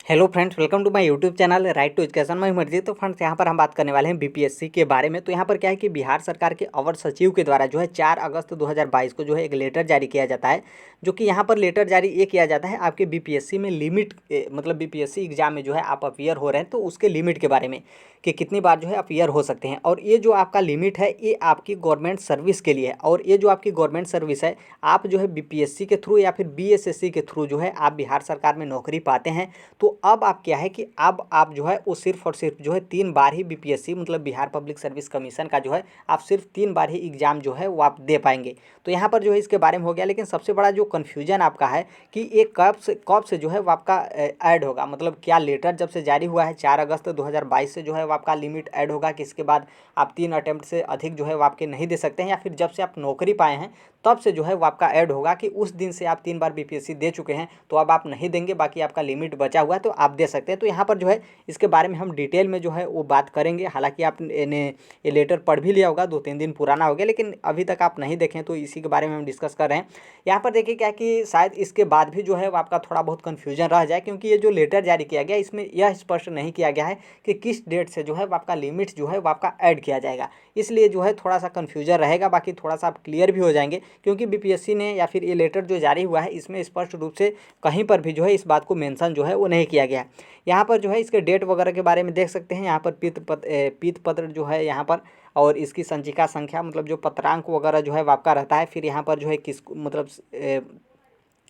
Hello friends, welcome to my YouTube channel right to education. मैं मर्जी। तो friends, यहाँ पर हम बात करने वाले हैं बीपीएससी के बारे में। तो यहाँ पर क्या है कि बिहार सरकार के अवर सचिव के द्वारा जो है 4 अगस्त 2022 को जो है एक लेटर जारी किया जाता है, जो कि यहाँ पर लेटर जारी ये किया जाता है आपके बीपीएससी में लिमिट मतलब बीपीएससी एग्जाम में जो है आप अपीयर हो रहे हैं तो उसके लिमिट के बारे में कि कितनी बार जो है अपीयर हो सकते हैं। और ये जो आपका लिमिट है ये आपकी गवर्नमेंट सर्विस के लिए है। और ये जो आपकी गवर्नमेंट सर्विस है, आप जो है बीपीएससी के थ्रू या फिर बीएसएससी के थ्रू जो है आप बिहार सरकार में नौकरी पाते हैं। तो अब आप क्या है कि अब आप जो है वो सिर्फ और सिर्फ जो है 3 बार ही बीपीएससी मतलब बिहार पब्लिक सर्विस कमीशन का जो है आप सिर्फ 3 बार ही एग्जाम जो है वो आप दे पाएंगे। तो यहाँ पर जो है इसके बारे में हो गया। लेकिन सबसे बड़ा जो कन्फ्यूजन आपका है कि ये कब से जो है वो आपका ऐड होगा, मतलब क्या लेटर जब से जारी हुआ है 4 अगस्त 2022 से जो है वो आपका लिमिट ऐड होगा कि इसके बाद आप 3 अटेम्प्ट से अधिक जो है वो आपके नहीं दे सकते हैं, या फिर जब से आप नौकरी पाए हैं तब से जो है वो आपका ऐड होगा कि उस दिन से आप 3 बार बीपीएससी दे चुके हैं तो अब आप नहीं देंगे, बाकी आपका लिमिट बचा हुआ है तो आप दे सकते हैं। तो यहाँ पर जो है इसके बारे में हम डिटेल में जो है वो बात करेंगे। हालांकि आपने ये लेटर पढ़ भी लिया होगा, 2-3 दिन पुराना हो गया, लेकिन अभी तक आप नहीं देखें तो इसी के बारे में हम डिस्कस कर रहे हैं। यहाँ पर देखिए क्या कि शायद इसके बाद भी जो है वो आपका थोड़ा बहुत कन्फ्यूजन रह जाए, क्योंकि ये जो लेटर जारी किया गया इसमें यह स्पष्ट नहीं किया गया है कि किस डेट से जो है वो आपका लिमिट जो है वो आपका ऐड किया जाएगा। इसलिए जो है थोड़ा सा कन्फ्यूजन रहेगा, बाकी थोड़ा सा आप क्लियर भी हो जाएंगे, क्योंकि बीपीएससी ने या फिर ये लेटर जो जारी हुआ है इसमें स्पष्ट रूप से कहीं पर भी जो है इस बात को मेंशन जो है वो नहीं किया गया है। यहाँ पर जो है इसके डेट वगैरह के बारे में देख सकते हैं। यहाँ पर पीत पत्र जो है यहाँ पर, और इसकी संचिका संख्या मतलब जो पत्रांक वगैरह जो है वो आपका रहता है। फिर यहाँ पर जो है किस मतलब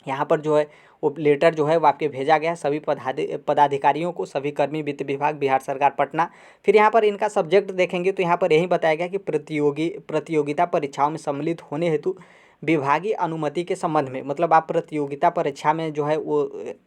यहाँ पर जो है वो लेटर जो है वो आपके भेजा गया है सभी पदाधिकारियों को, सभी कर्मी वित्त विभाग बिहार सरकार पटना। फिर यहाँ पर इनका सब्जेक्ट देखेंगे तो यहाँ पर यही बताया गया कि प्रतियोगिता परीक्षाओं में सम्मिलित होने हेतु विभागीय अनुमति के संबंध में, मतलब आप प्रतियोगिता परीक्षा में जो है वो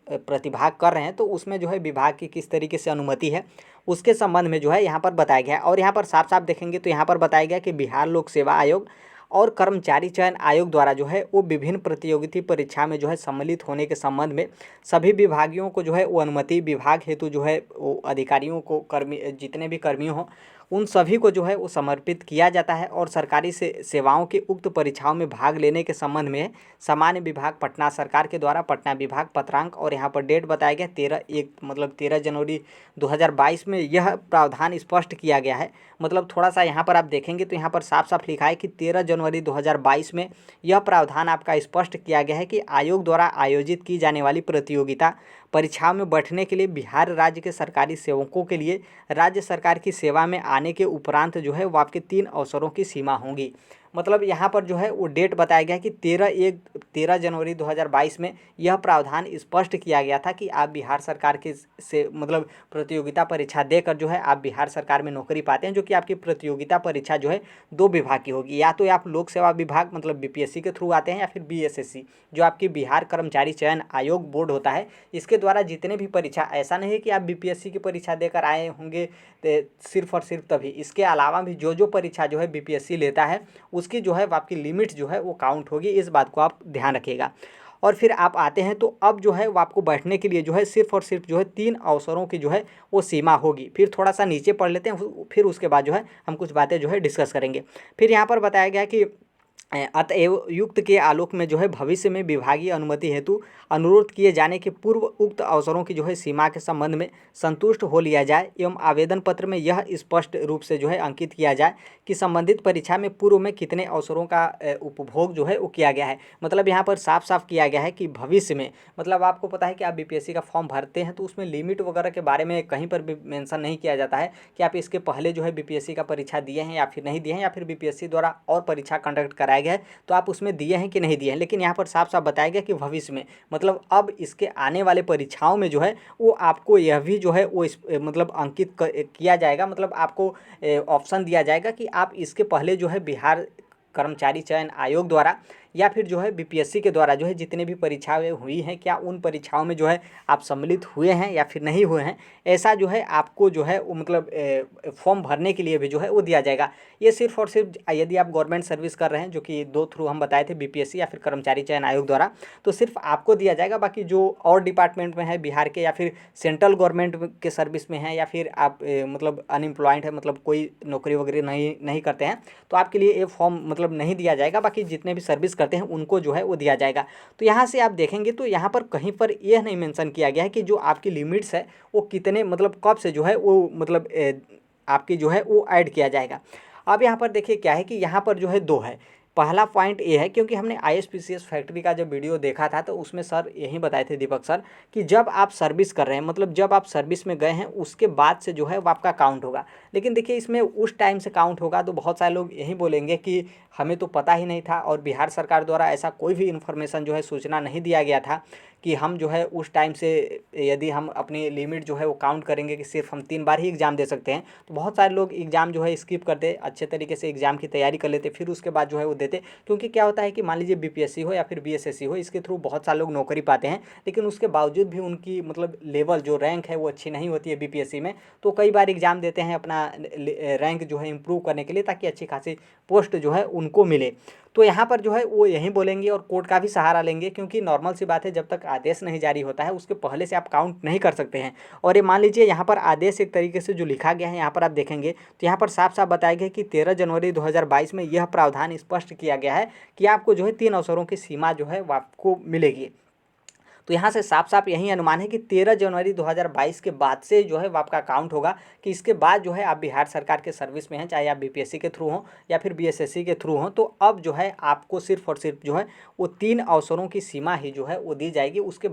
प्रतिभाग कर रहे हैं तो उसमें जो है विभाग की किस तरीके से अनुमति है उसके संबंध में जो है यहाँ पर बताया गया है। और यहाँ पर साफ साफ देखेंगे तो यहाँ पर बताया गया कि बिहार लोक सेवा आयोग और कर्मचारी चयन आयोग द्वारा जो है वो विभिन्न प्रतियोगिता परीक्षा में जो है सम्मिलित होने के संबंध में सभी विभागियों को जो है वो अनुमति विभाग हेतु जो है वो अधिकारियों को, कर्मी जितने भी कर्मी हों उन सभी को जो है वो समर्पित किया जाता है। और सरकारी सेवाओं के उक्त परीक्षाओं में भाग लेने के संबंध में सामान्य विभाग पटना सरकार के द्वारा पटना विभाग पत्रांक, और यहाँ पर डेट बताया गया 13 जनवरी 2022 में यह प्रावधान स्पष्ट किया गया है। मतलब थोड़ा सा यहाँ पर आप देखेंगे तो यहाँ पर साफ साफ लिखा है कि 13 जनवरी 2022 में यह प्रावधान आपका स्पष्ट किया गया है कि आयोग द्वारा आयोजित की जाने वाली प्रतियोगिता परीक्षाओं में बैठने के लिए बिहार राज्य के सरकारी सेवकों के लिए राज्य सरकार की सेवा में आने के उपरांत जो है वो आपके 3 अवसरों की सीमा होंगी। मतलब यहाँ पर जो है वो डेट बताया गया कि 13 जनवरी 2022 में यह प्रावधान स्पष्ट किया गया था कि आप बिहार सरकार के से मतलब प्रतियोगिता परीक्षा देकर जो है आप बिहार सरकार में नौकरी पाते हैं, जो कि आपकी प्रतियोगिता परीक्षा जो है 2 विभाग की होगी। या तो आप लोक सेवा विभाग मतलब बीपीएससी के थ्रू आते हैं, या फिर बीएसएससी जो आपकी बिहार कर्मचारी चयन आयोग बोर्ड होता है इसके द्वारा जितने भी परीक्षा, ऐसा नहीं है कि आप बीपीएससी की परीक्षा देकर आए होंगे सिर्फ और सिर्फ तभी, इसके अलावा भी जो परीक्षा जो है बीपीएससी लेता है उसकी जो है आपकी लिमिट जो है वो काउंट होगी। इस बात को आप ध्यान रखिएगा। और फिर आप आते हैं तो अब जो है वो आपको बैठने के लिए जो है सिर्फ और सिर्फ जो है 3 अवसरों की जो है वो सीमा होगी। फिर थोड़ा सा नीचे पढ़ लेते हैं, फिर उसके बाद जो है हम कुछ बातें जो है डिस्कस करेंगे। फिर यहाँ पर बताया गया कि अतएव युक्त के आलोक में जो है भविष्य में विभागीय अनुमति हेतु अनुरोध किए जाने के पूर्व उक्त अवसरों की जो है सीमा के संबंध में संतुष्ट हो लिया जाए, एवं आवेदन पत्र में यह स्पष्ट रूप से जो है अंकित किया जाए कि संबंधित परीक्षा में पूर्व में कितने अवसरों का उपभोग जो है वो किया गया है। मतलब यहाँ पर साफ साफ किया गया है कि भविष्य में, मतलब आपको पता है कि आप बीपीएससी का फॉर्म भरते हैं तो उसमें लिमिट वगैरह के बारे में कहीं पर भी मेंशन नहीं किया जाता है कि आप इसके पहले जो है बीपीएससी का परीक्षा दिए हैं या फिर नहीं दिए हैं, या फिर बीपीएससी द्वारा और परीक्षा कंडक्ट कराया गया है तो आप उसमें दिए हैं कि नहीं दिए हैं। लेकिन यहाँ पर साफ साफ बताया गया कि भविष्य में, मतलब अब इसके आने वाले परीक्षाओं में जो है वो आपको यह भी जो है वो मतलब अंकित किया जाएगा, मतलब आपको ऑप्शन दिया जाएगा कि आप इसके पहले जो है बिहार कर्मचारी चयन आयोग द्वारा या फिर जो है बीपीएससी के द्वारा जो है जितने भी परीक्षाएं हुई हैं क्या उन परीक्षाओं में जो है आप सम्मिलित हुए हैं या फिर नहीं हुए हैं, ऐसा जो है आपको जो है वो मतलब फॉर्म भरने के लिए भी जो है वो दिया जाएगा। ये सिर्फ और सिर्फ यदि आप गवर्नमेंट सर्विस कर रहे हैं, जो कि 2 थ्रू हम बताए थे बीपीएससी या फिर कर्मचारी चयन आयोग द्वारा, तो सिर्फ आपको दिया जाएगा। बाकी जो और डिपार्टमेंट में है बिहार के या फिर सेंट्रल गवर्नमेंट के सर्विस में है या फिर आप मतलब अनएम्प्लॉयड है, मतलब कोई नौकरी वगैरह नहीं करते हैं, तो आपके लिए ये फॉर्म मतलब नहीं दिया जाएगा। बाकी जितने भी सर्विस करते हैं उनको जो है वो दिया जाएगा। तो यहाँ से आप देखेंगे तो यहाँ पर कहीं पर यह नहीं मेंशन किया गया है कि जो आपकी लिमिट्स है वो कितने मतलब कब से जो है वो मतलब आपकी जो है वो ऐड किया जाएगा। अब यहाँ पर देखिए क्या है कि यहाँ पर जो है दो है। पहला पॉइंट ये है, क्योंकि हमने ISPCS फैक्ट्री का जब वीडियो देखा था तो उसमें सर यही बताए थे दीपक सर कि जब आप सर्विस कर रहे हैं मतलब जब आप सर्विस में गए हैं उसके बाद से जो है वो आपका काउंट होगा। लेकिन देखिए इसमें उस टाइम से काउंट होगा तो बहुत सारे लोग यही बोलेंगे कि हमें तो पता ही नहीं था और बिहार सरकार द्वारा ऐसा कोई भी इन्फॉर्मेशन जो है सूचना नहीं दिया गया था कि हम जो है उस टाइम से यदि हम अपनी लिमिट जो है वो काउंट करेंगे कि सिर्फ हम 3 बार ही एग्ज़ाम दे सकते हैं। तो बहुत सारे लोग एग्ज़ाम जो है स्किप करते, अच्छे तरीके से एग्ज़ाम की तैयारी कर लेते, फिर उसके बाद जो है वो देते। क्योंकि क्या होता है कि मान लीजिए BPSC हो या फिर BSSC हो, इसके थ्रू बहुत सारे लोग नौकरी पाते हैं, लेकिन उसके बावजूद भी उनकी मतलब लेवल जो रैंक है वो अच्छी नहीं होती है BPSC में। तो कई बार एग्ज़ाम देते हैं अपना रैंक जो है इम्प्रूव करने के लिए, ताकि अच्छी खासी पोस्ट जो है उनको मिले। तो यहाँ पर जो है वो यही बोलेंगे और कोर्ट का भी सहारा लेंगे, क्योंकि नॉर्मल सी बात है जब तक आदेश नहीं जारी होता है उसके पहले से आप काउंट नहीं कर सकते हैं। और ये मान लीजिए यहाँ पर आदेश एक तरीके से जो लिखा गया है यहाँ पर आप देखेंगे तो यहाँ पर साफ साफ बताया गया कि 13 जनवरी 2022 में यह प्रावधान स्पष्ट किया गया है कि आपको जो है 3 अवसरों की सीमा जो है वो आपको मिलेगी। तो यहाँ से साफ साफ यही अनुमान है कि 13 जनवरी 2022 के बाद से जो है वो आपका काउंट होगा, कि इसके बाद जो है आप बिहार सरकार के सर्विस में हैं, चाहे आप BPSC के थ्रू हों या फिर BSSC के थ्रू हों, तो अब जो है आपको सिर्फ और सिर्फ जो है वो 3 अवसरों की सीमा ही जो है वो दी जाएगी। उसके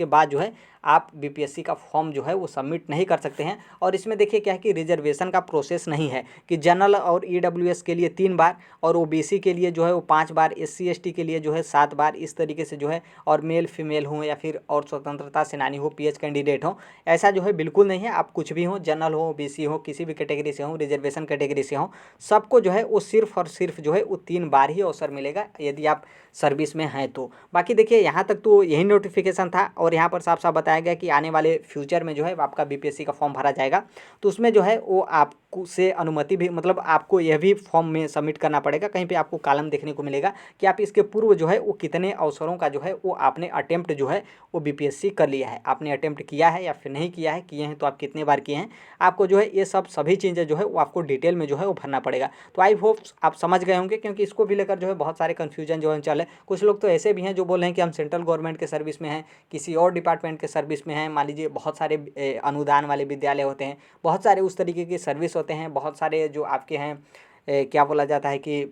बाद जो है आप BPSC का फॉर्म जो है वो सबमिट नहीं कर सकते हैं। और इसमें देखिए क्या है कि रिजर्वेशन का प्रोसेस नहीं है कि जनरल और EWS के लिए 3 बार और OBC के लिए जो है वो 5 बार, SC ST के लिए जो है 7 बार, इस तरीके से जो है, और मेल फीमेल हो या फिर और स्वतंत्रता सेनानी हो, PH कैंडिडेट हो, ऐसा जो है बिल्कुल नहीं है। आप कुछ भी हो, जनरल हो, OBC हो, किसी भी कैटेगरी से हो, रिजर्वेशन कैटेगरी से हो, सबको जो है वो सिर्फ और सिर्फ जो है वो 3 बार ही अवसर मिलेगा यदि आप सर्विस में हैं तो। बाकी देखिए यहाँ तक तो यही नोटिफिकेशन था, और यहाँ पर साफ साफ बताया गया कि आने वाले फ्यूचर में जो है आपका BPSC का फॉर्म भरा जाएगा, तो उसमें जो है वो आपको से अनुमति भी मतलब आपको यह भी फॉर्म में सबमिट करना पड़ेगा। कहीं पे आपको कॉलम देखने को मिलेगा कि आप इसके पूर्व जो है वो कितने अवसरों का जो है वो आपने अटेम्प्ट जो है वो BPSC कर लिया है, आपने अटेम्प्ट किया है या फिर नहीं किया है, किए हैं तो आप कितने बार किए हैं, आपको जो है ये सब सभी चीज़ें जो है वो आपको डिटेल में जो है वो भरना पड़ेगा। तो आई होप आप समझ गए होंगे, क्योंकि इसको भी लेकर जो है बहुत सारे कन्फ्यूजन जो है चल है। कुछ लोग तो ऐसे भी हैं जो बोल रहे हैं कि हम सेंट्रल गवर्नमेंट के सर्विस में हैं, किसी और डिपार्टमेंट के सर्विस में हैं। मान लीजिए बहुत सारे अनुदान वाले विद्यालय होते हैं, बहुत सारे उस तरीके की सर्विस होते हैं, बहुत सारे जो आपके हैं क्या बोला जाता है कि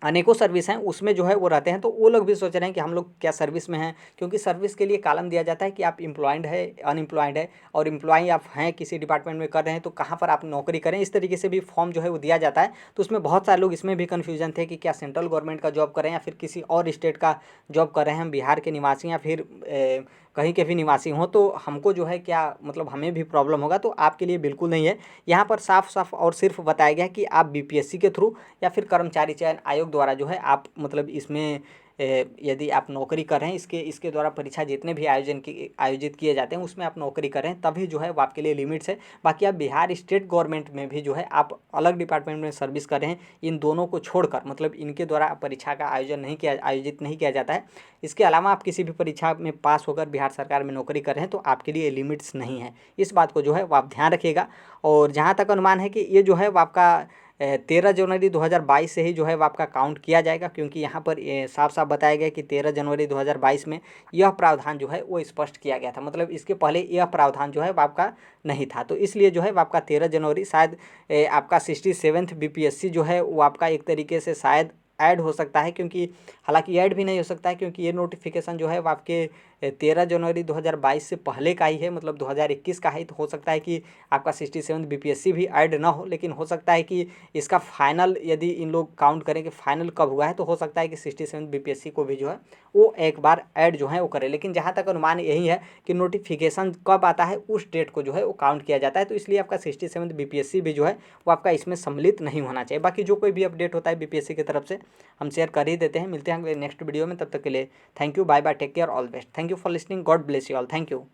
अनेकों सर्विस हैं, उसमें जो है वो रहते हैं। तो वो लोग भी सोच रहे हैं कि हम लोग क्या सर्विस में हैं, क्योंकि सर्विस के लिए कॉलम दिया जाता है कि आप एम्प्लॉयड है, अनएम्प्लॉयड है, और एम्प्लॉय आप हैं किसी डिपार्टमेंट में कर रहे हैं तो कहाँ पर आप नौकरी करें, इस तरीके से भी फॉर्म जो है वो दिया जाता है। तो उसमें बहुत सारे लोग इसमें भी कन्फ्यूजन थे कि क्या सेंट्रल गवर्नमेंट का जॉब करें या फिर किसी और स्टेट का जॉब कर रहे हैं, हम बिहार के निवासी या फिर कहीं के भी निवासी हों तो हमको जो है क्या मतलब हमें भी प्रॉब्लम होगा। तो आपके लिए बिल्कुल नहीं है। यहाँ पर साफ साफ और सिर्फ बताया गया कि आप BPSC के थ्रू या फिर कर्मचारी चयन आयोग द्वारा जो है आप मतलब इसमें यदि आप नौकरी कर रहे हैं, इसके द्वारा परीक्षा जितने भी आयोजित किए जाते हैं उसमें आप नौकरी कर रहे हैं, तभी जो है वो आपके लिए लिमिट्स है। बाकी आप बिहार स्टेट गवर्नमेंट में भी जो है आप अलग डिपार्टमेंट में सर्विस कर रहे हैं, इन दोनों को छोड़कर मतलब इनके द्वारा परीक्षा का आयोजित नहीं किया जाता है। इसके अलावा आप किसी भी परीक्षा में पास होकर बिहार सरकार में नौकरी कर रहे हैं तो आपके लिए लिमिट्स नहीं है। इस बात को जो है वो आप ध्यान रखिएगा। और जहाँ तक अनुमान है कि ये जो है वो आपका 13 जनवरी 2022 से ही जो है वो आपका काउंट किया जाएगा, क्योंकि यहाँ पर साफ साफ बताया गया कि 13 जनवरी 2022 में यह प्रावधान जो है वो स्पष्ट किया गया था। मतलब इसके पहले यह प्रावधान जो है वो आपका नहीं था, तो इसलिए जो है वो आपका 13 जनवरी शायद आपका 67th BPSC जो है वो आपका एक तरीके से शायद ऐड हो सकता है, क्योंकि हालांकि ऐड भी नहीं हो सकता है क्योंकि ये नोटिफिकेशन जो है वो आपके 13 जनवरी 2022 से पहले का ही है, मतलब 2021 का है। तो हो सकता है कि आपका 67 BPSC भी ऐड ना हो, लेकिन हो सकता है कि इसका फाइनल यदि इन लोग काउंट करें कि फाइनल कब हुआ है तो हो सकता है कि 67 BPSC को भी जो है वो एक बार ऐड जो है वो करे। लेकिन जहाँ तक अनुमान यही है कि नोटिफिकेशन कब आता है उस डेट को जो है वो काउंट किया जाता है, तो इसलिए आपका 67 BPSC भी जो है वो आपका इसमें सम्मिलित नहीं होना चाहिए। बाकी जो कोई भी अपडेट होता है BPSC की तरफ से हम शेयर कर ही देते हैं। मिलते हैं नेक्स्ट वीडियो में, तब तक के लिए thank you, bye bye, take care, all best. Thank you for listening, God bless you all, thank you.